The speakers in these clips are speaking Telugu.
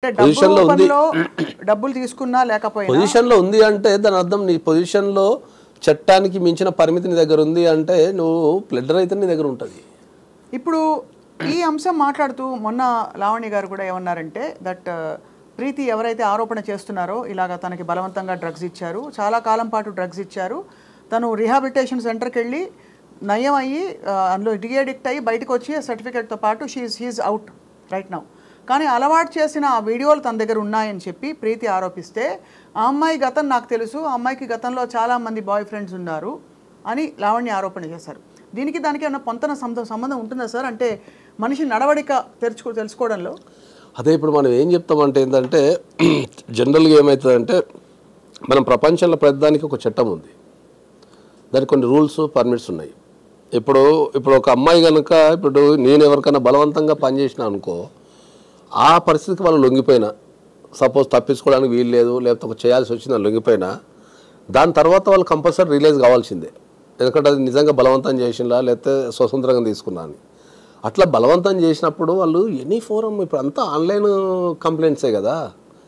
పొజిషన్లో ఉంది డబ్బులు తీసుకున్నా లేకపోయినా పొజిషన్లో ఉంది అంటే దాని అర్థం నీ పొజిషన్లో చట్టానికి మించిన పరిమితి నీ దగ్గర ఉంది అంటే నువ్వు ప్లెడర్ అయితే నీ దగ్గర ఉంటుంది. ఇప్పుడు ఈ అంశం మాట్లాడుతూ మొన్న లావణ్య గారు కూడా ఏమన్నారంటే దట్ ప్రీతి ఎవరైతే ఆరోపణ చేస్తున్నారో ఇలాగ తనకి బలవంతంగా డ్రగ్స్ ఇచ్చారు, చాలా కాలం పాటు డ్రగ్స్ ఇచ్చారు, తను రిహాబిలిటేషన్ సెంటర్కి వెళ్ళి నయం అయ్యి అందులో డిఎడిక్ట్ అయ్యి బయటకు వచ్చి సర్టిఫికేట్తో పాటు హీఈస్ అవుట్ రైట్ నౌ. కానీ అలవాటు చేసిన ఆ వీడియోలు తన దగ్గర ఉన్నాయని చెప్పి ప్రీతి ఆరోపిస్తే ఆ అమ్మాయి గతం నాకు తెలుసు, ఆ అమ్మాయికి గతంలో చాలామంది బాయ్ ఫ్రెండ్స్ ఉన్నారు అని లావణ్య ఆరోపణ చేశారు. దీనికి దానికి ఏమైనా పొంతన సంబంధం ఉంటుందా సార్? అంటే మనిషి నడవడిక తెలుసుకోవడంలో అదే ఇప్పుడు మనం ఏం చెప్తామంటే ఏంటంటే జనరల్గా ఏమవుతుందంటే మనం ప్రపంచంలో ప్రతిదానికి ఒక చట్టం ఉంది, దానికి కొన్ని రూల్స్ పర్మిట్స్ ఉన్నాయి. ఇప్పుడు ఒక అమ్మాయి కనుక ఇప్పుడు నేను ఎవరికైనా బలవంతంగా పనిచేసిన అనుకో, ఆ పరిస్థితికి వాళ్ళు లొంగిపోయినా, సపోజ్ తప్పించుకోవడానికి వీలు లేదు లేకపోతే ఒక చేయాల్సి వచ్చిందని లొంగిపోయినా దాని తర్వాత వాళ్ళు కంపల్సరీ రిలీజ్ కావాల్సిందే, ఎందుకంటే అది నిజంగా బలవంతం చేసినా లేకపోతే స్వతంత్రంగా తీసుకున్నా అని. అట్లా బలవంతం చేసినప్పుడు వాళ్ళు ఎనీ ఫోరం ఇప్పుడు అంతా ఆన్లైన్ కంప్లైంట్సే కదా.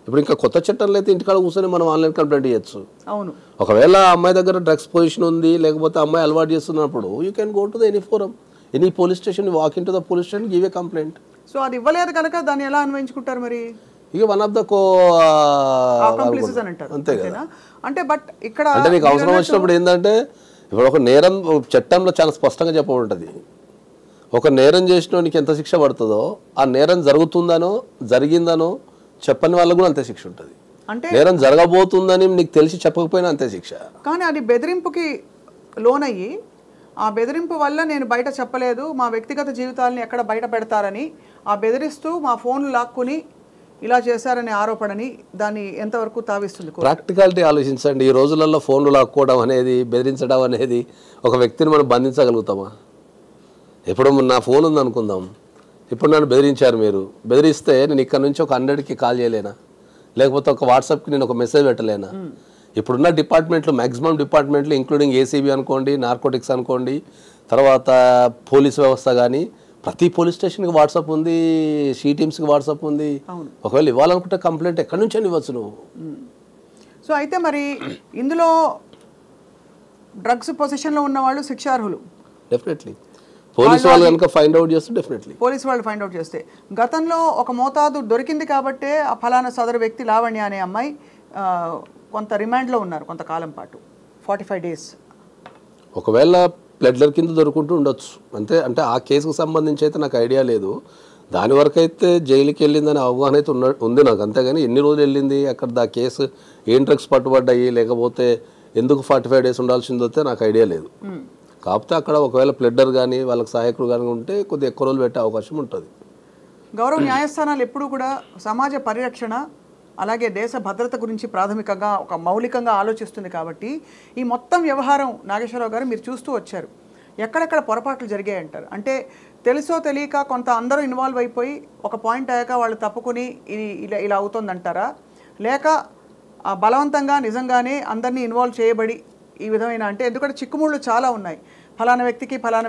ఇప్పుడు ఇంకా కొత్త చట్టంలో అయితే ఇంటికాడ కూర్చొని మనం ఆన్లైన్ కంప్లైంట్ చేయొచ్చు. అవును, ఒకవేళ అమ్మాయి దగ్గర డ్రగ్స్ పొజిషన్ ఉంది లేకపోతే అమ్మాయి అలవాటు చేస్తున్నప్పుడు you can go to the any forum, any police station, walk in to the police station, give a complaint. So అది ఇవ్వలేదు కనుక దాన్ని ఎలా అన్వయించుకుంటారు మరి? ఇక వన్ ఆఫ్ ద అంతే కదా. అంటే బట్ ఇక్కడ అంటే నీకు అవసరం వచ్చినప్పుడు ఏంటంటే ఇప్పుడు ఒక నేరం చట్టంలో చాలా స్పష్టంగా చెప్పబడుతుంది. ఒక నేరం చేసినోనికి ఎంత శిక్ష పడుతుందో ఆ నేరం జరుగుతుందనో జరిగిందనో చెప్పని వాళ్ళకు కూడా అంతే శిక్ష ఉంటుంది. అంటే నేరం జరగబోతుందని నీకు తెలిసి చెప్పకపోయినా అంతే శిక్ష. కానీ అది బెదిరింపుకి లోనయ్యి ఆ బెదిరింపు వల్ల నేను బయట చెప్పలేదు, మా వ్యక్తిగత జీవితాలని ఎక్కడ బయట పెడతారని ఆ బెదిరిస్తూ మా ఫోన్లు లాక్కుని ఇలా చేశారనే ఆరోపణని దాన్ని ఎంతవరకు తావిస్తుంది? ప్రాక్టికాలిటీ ఆలోచించండి. ఈ రోజులలో ఫోన్లు లాక్కోవడం అనేది, బెదిరించడం అనేది ఒక వ్యక్తిని మనం బంధించగలుగుతామా? ఇప్పుడు నా ఫోన్ ఉంది అనుకుందాం, ఇప్పుడు నన్ను బెదిరించారు, మీరు బెదిరిస్తే నేను ఇక్కడ నుంచి ఒక 100కి కాల్ చేయలేనా, లేకపోతే ఒక వాట్సాప్కి నేను ఒక మెసేజ్ పెట్టలేనా? ఇప్పుడున్న డిపార్ట్మెంట్లు మ్యాక్సిమం డిపార్ట్మెంట్లు ఇంక్లూడింగ్ ఏసీబీ అనుకోండి, నార్కోటిక్స్ అనుకోండి, తర్వాత పోలీస్ వ్యవస్థ కానీ ప్రతి పోలీస్ స్టేషన్కి వాట్సాప్ ఉంది, షీ టీమ్స్కి వాట్సాప్ ఉంది. ఒకవేళ ఇవ్వాలనుకుంటే కంప్లైంట్ ఎక్కడి నుంచి అని ఇవ్వచ్చు నువ్వు. సో అయితే మరి ఇందులో డ్రగ్స్ పొజిషన్లో ఉన్న వాళ్ళు శిక్షార్హులు డెఫినెట్లీ. పోలీసు వాళ్ళు కనుక ఫైండ్ అవుట్ చేస్తే డెఫినెట్లీ పోలీసు వాళ్ళు ఫైండ్ అవుట్ చేస్తే గతంలో ఒక మోతాదు దొరికింది కాబట్టే ఆ ఫలానా సదరు వ్యక్తి లావణ్య అనే అమ్మాయి కొంత రిమాండ్లో ఉన్నారు కొంతకాలం పాటు, 45 days. ఒకవేళ ప్లెడ్లర్ కింద దొరుకుంటూ ఉండొచ్చు అంతే. అంటే ఆ కేసుకు సంబంధించి అయితే నాకు ఐడియా లేదు. దాని వరకు అయితే జైలుకి వెళ్ళిందని అవగాహన అయితే ఉంది నాకు, అంతేగాని ఎన్ని రోజులు వెళ్ళింది అక్కడ ఆ కేసు, ఏం డ్రగ్స్ పట్టుబడ్డాయి లేకపోతే ఎందుకు 45 days ఉండాల్సిందో అయితే నాకు ఐడియా లేదు. కాకపోతే అక్కడ ఒకవేళ ప్లెడ్డర్ కానీ వాళ్ళకి సహాయకుడు కానీ ఉంటే కొద్దిగా ఎక్కువ రోజులు పెట్టే అవకాశం ఉంటుంది. గౌరవ న్యాయస్థానాలు ఎప్పుడూ కూడా సమాజ పరిరక్షణ అలాగే దేశ భద్రత గురించి ప్రాథమికంగా ఒక మౌలికంగా ఆలోచిస్తుంది కాబట్టి ఈ మొత్తం వ్యవహారం నాగేశ్వరరావు గారు మీరు చూస్తూ వచ్చారు, ఎక్కడెక్కడ పొరపాట్లు జరిగాయంటారు? అంటే తెలుసో తెలియక కొంత అందరూ ఇన్వాల్వ్ అయిపోయి ఒక పాయింట్ అయ్యాక వాళ్ళు తప్పుకుని ఇలా అవుతుందంటారా, లేక బలవంతంగా నిజంగానే అందరినీ ఇన్వాల్వ్ చేయబడి ఈ విధమైన, అంటే ఎందుకంటే చిక్కుముళ్ళు చాలా ఉన్నాయి, ఫలానా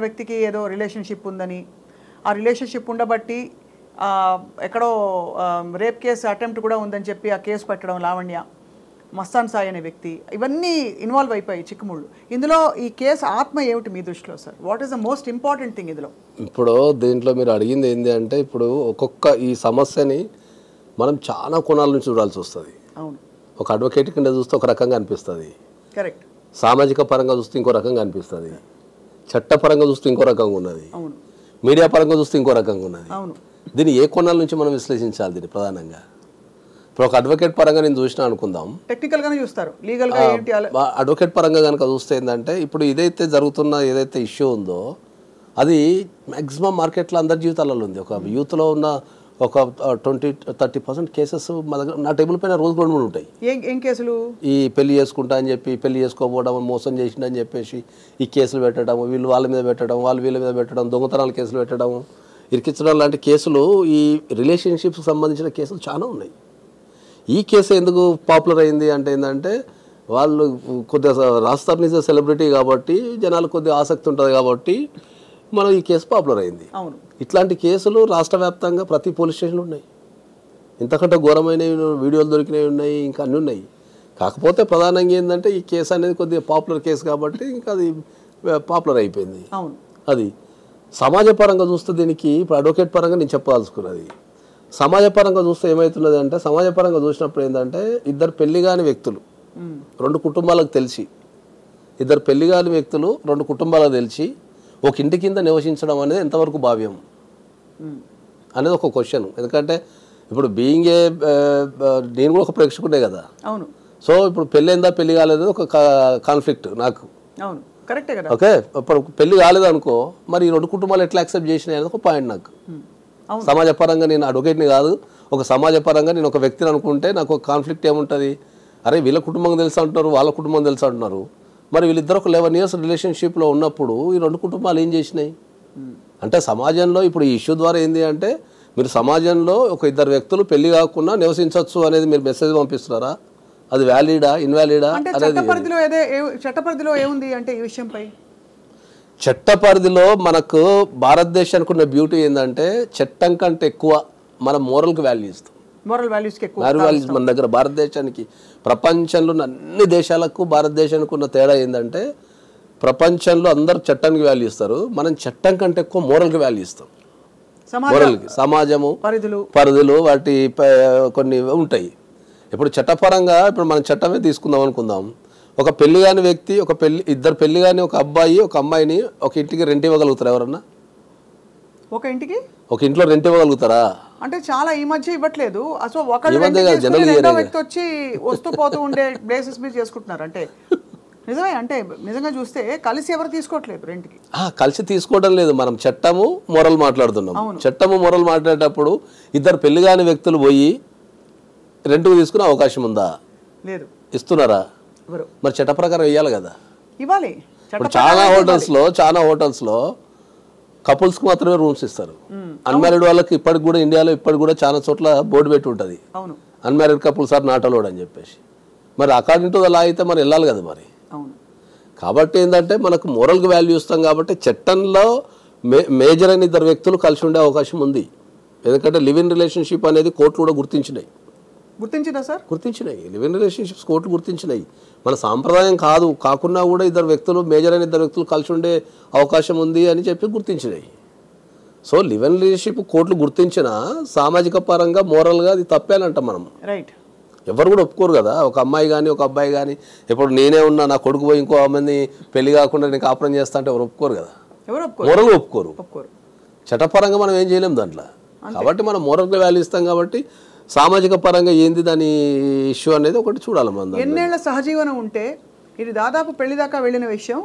వ్యక్తికి ఏదో రిలేషన్షిప్ ఉందని, ఆ రిలేషన్షిప్ ఉండబట్టి ఎక్కడో రేప్ కేసు అటెంప్ట్ కూడా ఉందని చెప్పి ఆ కేసు పెట్టడం లావణ్య, మస్తాన్ సాయి అనే వ్యక్తి, ఇవన్నీ ఇన్వాల్వ్ అయిపోయి చిక్కుముళ్ళు. ఇందులో ఈ కేసు ఆత్మ ఏమిటి మీ దృష్టిలో sir? What is the most important thing ఇందులో? ఇప్పుడు దీంట్లో మీరు అడిగింది ఏంటి అంటే ఇప్పుడు ఒక్కొక్క ఈ సమస్యని మనం చాలా కోణాల నుంచి చూడాల్సి వస్తుంది. అవును, ఒక అడ్వకేట్ కింద చూస్తే ఒక రకంగా అనిపిస్తుంది, కరెక్ట్. సామాజిక పరంగా చూస్తే ఇంకో రకంగా అనిపిస్తుంది, చట్టపరంగా చూస్తే ఇంకో రకంగా ఉన్నది, అవును, మీడియా పరంగా చూస్తే ఇంకో రకంగా ఉన్నది. అవును, దీన్ని ఏ కోణాల నుంచి మనం విశ్లేషించాలి దీన్ని ప్రధానంగా? ఇప్పుడు ఒక అడ్వకేట్ పరంగా నేను చూసినా అనుకుందాం, టెక్నికల్గానే చూస్తారు, లీగల్గా ఏంటి అడ్వకేట్ పరంగా కనుక చూస్తే ఏంటంటే ఇప్పుడు ఏదైతే ఇష్యూ ఉందో అది మ్యాక్సిమం మార్కెట్లో అందరి జీవితాలలో ఉంది. ఒక యూత్లో ఉన్న ఒక 20-30% కేసెస్ మా దగ్గర నా టేబుల్ పైన రోజు 2-3 ఉంటాయి. ఏం కేసులు? ఈ పెళ్లి చేసుకుంటా అని చెప్పి, పెళ్లి చేసుకోకపోవడం, మోసం చేసిండని చెప్పేసి ఈ కేసులు పెట్టడం, వీళ్ళు వాళ్ళ మీద పెట్టడం, వాళ్ళు వీళ్ళ మీద పెట్టడం, దొంగతనాల కేసులు పెట్టడం, ఇరికించడం లాంటి కేసులు, ఈ రిలేషన్షిప్స్కి సంబంధించిన కేసులు చాలా ఉన్నాయి. ఈ కేసు ఎందుకు పాపులర్ అయింది అంటే ఏంటంటే వాళ్ళు కొద్దిగా రాస్తారు, నిజ సెలబ్రిటీ కాబట్టి జనాలు కొద్దిగా ఆసక్తి ఉంటుంది కాబట్టి మనం ఈ కేసు పాపులర్ అయింది. అవును, ఇట్లాంటి కేసులు రాష్ట్ర వ్యాప్తంగా ప్రతి పోలీస్ స్టేషన్లో ఉన్నాయి. ఇంతకంటే ఘోరమైన వీడియోలు దొరికినవి ఉన్నాయి, ఇంకా అన్నీ ఉన్నాయి. కాకపోతే ప్రధానంగా ఏంటంటే ఈ కేసు అనేది కొద్దిగా పాపులర్ కేసు కాబట్టి ఇంకా అది పాపులర్ అయిపోయింది. అవును, అది సమాజ పరంగా చూస్తే దీనికి ఇప్పుడు అడ్వకేట్ పరంగా నేను చెప్పాల్సుకున్నది. సమాజ పరంగా చూస్తే ఏమవుతున్నది అంటే, సమాజ పరంగా చూసినప్పుడు ఏంటంటే ఇద్దరు పెళ్లి కాని వ్యక్తులు రెండు కుటుంబాలకు తెలిసి, ఇద్దరు పెళ్లి కాని వ్యక్తులు రెండు కుటుంబాలకు తెలిసి ఒక ఇంటి కింద నివసించడం అనేది ఎంతవరకు భావ్యం అనేది ఒక క్వశ్చన్. ఎందుకంటే ఇప్పుడు బీయింగ్ ఏ నేను కూడా ఒక ప్రేక్షకుడే కదా. అవును. సో ఇప్పుడు పెళ్ళైందా పెళ్లి కాలేదు ఒక కాన్ఫ్లిక్ట్ నాకు. అవును, కరెక్టే కదా. ఓకే, ఇప్పుడు పెళ్లి కాలేదు అనుకో, మరి ఈ రెండు కుటుంబాలు ఎట్లా యాక్సెప్ట్ చేసినాయి అనేది ఒక పాయింట్ నాకు. సమాజ పరంగా నేను అడ్వకేట్ని కాదు, ఒక సమాజ పరంగా నేను ఒక వ్యక్తిని అనుకుంటే నాకు ఒక కాన్ఫ్లిక్ట్ ఏముంటుంది? అరే వీళ్ళ కుటుంబం తెలుసు అంటున్నారు, వాళ్ళ కుటుంబం తెలుసు అంటున్నారు, మరి వీళ్ళిద్దరు ఒక 11 years రిలేషన్షిప్లో ఉన్నప్పుడు ఈ రెండు కుటుంబాలు ఏం చేసినాయి అంటే సమాజంలో ఇప్పుడు ఈ ఇష్యూ ద్వారా ఏంటి అంటే మీరు సమాజంలో ఒక ఇద్దరు వ్యక్తులు పెళ్లి కాకుండా నివసించవచ్చు అనేది మీరు మెసేజ్ పంపిస్తున్నారా? అది వ్యాలిడా ఇన్వాలిడా అనేది చట్టపరిధిలో ఏముంది అంటే ఈ విషయంపై చట్టపరిధిలో మనకు భారతదేశానికి ఉన్న బ్యూటీ ఏంటంటే చట్టం కంటే ఎక్కువ మన మోరల్కి వాల్యూ ఇస్తాం. మోరల్ వాల్యూస్కి ఎక్కువ వాల్యూస్ మన దగ్గర భారతదేశానికి, ప్రపంచంలో ఉన్న అన్ని దేశాలకు భారతదేశానికి ఉన్న తేడా ఏంటంటే ప్రపంచంలో అందరూ చట్టానికి వాల్యూ ఇస్తారు, మనం చట్టం కంటే ఎక్కువ మోరల్కి వాల్యూ ఇస్తాం. మోరల్కి సమాజము పరిధులు వాటి కొన్ని ఉంటాయి. ఇప్పుడు చట్టపరంగా ఇప్పుడు మనం చట్టమే తీసుకుందాం అనుకుందాం, ఒక పెళ్లి కాని వ్యక్తి ఇద్దరు పెళ్లి కాని ఒక అబ్బాయి ఒక అమ్మాయిని ఒక ఇంటికి రెంట్ ఇవ్వగలుగుతారా? ఎవరన్నా ఒక ఇంట్లో రెంట్ ఇవ్వగలుగుతారా? అంటే చాలా ఈ మధ్య ఇవ్వట్లేదు. అసలు వ్యక్తి వచ్చి వస్తూ పోతూ ఉండే ప్లేసెస్ మీరు చేసుకుంటున్నారు అంటే నిజమే. అంటే నిజంగా చూస్తే కలిసి ఎవరు తీసుకోవట్లేదు రెంట్కి. కలిసి తీసుకోవడం లేదు, మనం చట్టము మొరల్ మాట్లాడుతున్నాం. చట్టము మొరల్ మాట్లాడేటప్పుడు ఇద్దరు పెళ్లి కాని వ్యక్తులు పోయి రెంట్కు తీసుకునే అవకాశం ఉందా? లేదు. ఇస్తున్నారా? మరి చట్ట ప్రకారం ఇవ్వాలి కదా. ఇవ్వాలి. ఇప్పుడు చాలా హోటల్స్లో కపుల్స్కి మాత్రమే రూమ్స్ ఇస్తారు. అన్మ్యారీడ్ వాళ్ళకి ఇప్పటికి కూడా ఇండియాలో చాలా చోట్ల బోర్డు పెట్టి ఉంటుంది, unmarried couples are not allowed అని చెప్పేసి. మరి అకార్డింగ్ టు ద లా అయితే మరి వెళ్ళాలి కదా మరి. కాబట్టి ఏంటంటే మనకు మోరల్కి వాల్యూ ఇస్తాం కాబట్టి చట్టంలో మేజర్ అయిన ఇద్దరు వ్యక్తులు కలిసి ఉండే అవకాశం ఉంది. ఎందుకంటే లివ్ ఇన్ రిలేషన్షిప్ అనేది కోర్టులు కూడా గుర్తించినాయి. లివ్ ఇన్ రిలేషన్షిప్స్ కోర్టులు గుర్తించినాయి. మన సాంప్రదాయం కాకున్నా కూడా మేజర్ అయిన ఇద్దరు వ్యక్తులు కలిసి ఉండే అవకాశం ఉంది అని చెప్పి గుర్తించినాయి. సో లివ్ ఇన్ రిలేషన్షిప్ కోర్టులు గుర్తించిన సామాజిక పరంగా మోరల్గా అది తప్పేనంట మనం. రైట్. ఎవరు కూడా ఒప్పుకోరు కదా. ఒక అమ్మాయి కానీ ఒక అబ్బాయి కానీ ఇప్పుడు నేనే ఉన్నా నా కొడుకు పోయి ఇంకో అమ్మాయిని పెళ్లి కాకుండా నేను కాపురం చేస్తా అంటే ఎవరు ఒప్పుకోరు కదా. మోరల్గా ఒప్పుకోరు. చట్టపరంగా మనం ఏం చేయలేము దాంట్లో. కాబట్టి మనం మోరల్గా వాల్యూ ఇస్తాం కాబట్టి సామాజిక పరంగా ఏంది దాని ఇష్యూ అనేది ఒకటి చూడాలి. మనం ఎన్నేళ్ల సహజీవనం ఉంటే ఇది దాదాపు పెళ్లి దాకా వెళ్ళిన విషయం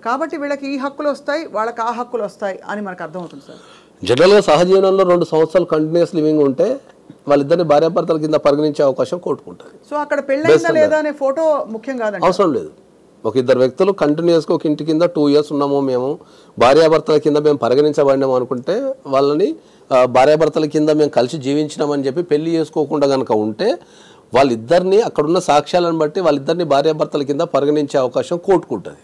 కాబట్టి వీళ్ళకి ఈ హక్కులు వస్తాయి, వాళ్ళకి ఆ హక్కులు వస్తాయి అని మనకు అర్థమవుతుంది సార్. జనరల్గా సహజీవనంలో 2 సంవత్సరాలు కంటిన్యూస్ లివింగ్ ఉంటే వాళ్ళిద్దరిని భార్యాభర్తల కింద పరిగణించే అవకాశం కోర్టుకుంటుంది. సో అక్కడ పెళ్ళైందా లేదా అనే ఫోటో ముఖ్యం కాదండి, అవసరం లేదు. ఒక ఇద్దరు వ్యక్తులు కంటిన్యూస్గా ఒక ఇంటి కింద 2 years ఉన్నాము, మేము భార్యాభర్తల కింద మేము పరిగణించబడినాము అనుకుంటే వాళ్ళని భార్యాభర్తల కింద మేము కలిసి జీవించినామని చెప్పి పెళ్లి చేసుకోకుండా కనుక ఉంటే వాళ్ళిద్దరిని అక్కడున్న సాక్ష్యాలను బట్టి వాళ్ళిద్దరిని భార్యాభర్తల కింద పరిగణించే అవకాశం కోర్టుకుంటుంది.